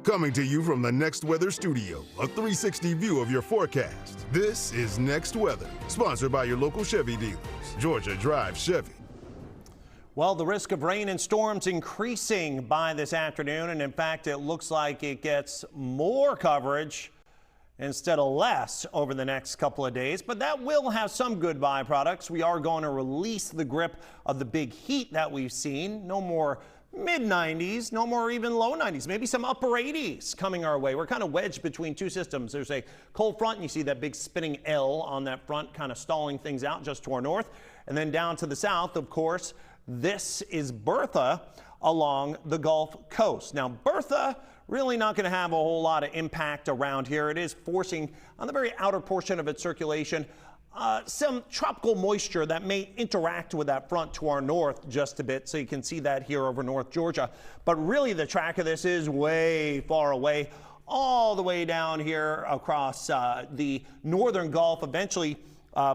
Coming to you from the Next Weather Studio, a 360 view of your forecast. This is Next Weather, sponsored by your local Chevy dealers. Georgia Drive Chevy. Well, the risk of rain and storms increasing by this afternoon, and in fact, it looks like it gets more coverage instead of less over the next couple of days, but that will have some good byproducts. We are going to release the grip of the big heat that we've seen. No more mid-90s, no more even low 90s, maybe some upper 80s coming our way. We're kind of wedged between two systems. There's a cold front, and you see that big spinning L on that front kind of stalling things out just to our north. And then down to the south, of course, this is Bertha along the Gulf Coast. Now, Bertha really not going to have a whole lot of impact around here. It is forcing on the very outer portion of its circulation some tropical moisture that may interact with that front to our north just a bit. So you can see that here over North Georgia. But really the track of this is way far away, all the way down here across the northern Gulf, eventually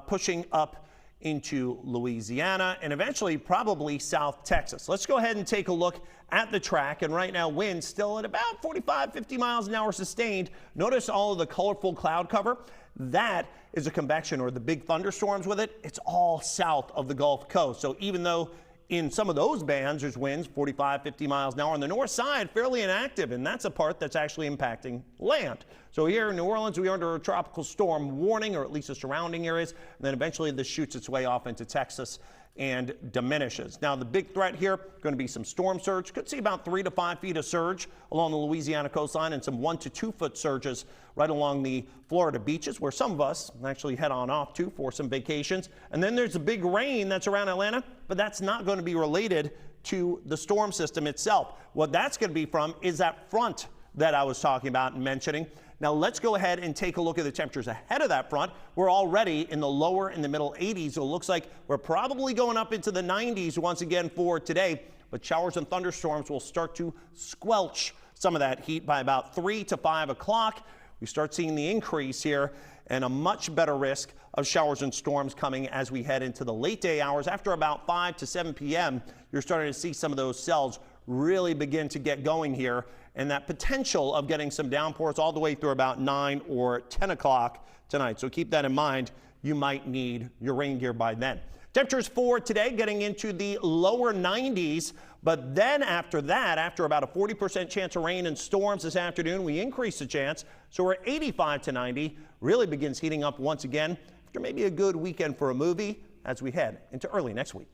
pushing up into Louisiana and eventually probably South Texas. Let's go ahead and take a look at the track. And right now, winds still at about 45, 50 miles an hour sustained. Notice all of the colorful cloud cover. That is a convection, or the big thunderstorms with it. It's all south of the Gulf Coast. So even though in some of those bands there's winds 45, 50 miles an hour, on the north side fairly inactive, and that's a part that's actually impacting land. So here in New Orleans, we are under a tropical storm warning, or at least the surrounding areas, and then eventually this shoots its way off into Texas and diminishes. Now the big threat here going to be some storm surge. Could see about 3 to 5 feet of surge along the Louisiana coastline, and some 1 to 2 foot surges right along the Florida beaches, where some of us actually head on off to for some vacations. And then there's a big rain that's around Atlanta, but that's not going to be related to the storm system itself. What that's going to be from is that front that I was talking about and mentioning. Now let's go ahead and take a look at the temperatures ahead of that front. We're already in the lower and the middle 80s, so it looks like we're probably going up into the 90s once again for today. But showers and thunderstorms will start to squelch some of that heat by about 3 to 5 o'clock. We start seeing the increase here and a much better risk of showers and storms coming as we head into the late day hours. After about 5 to 7 p.m., you're starting to see some of those cells really begin to get going here, and that potential of getting some downpours all the way through about 9 or 10 o'clock tonight. So keep that in mind. You might need your rain gear by then. Temperatures for today getting into the lower 90s, but then after that, after about a 40% chance of rain and storms this afternoon, we increase the chance. So we're 85 to 90, really begins heating up once again after maybe a good weekend for a movie as we head into early next week.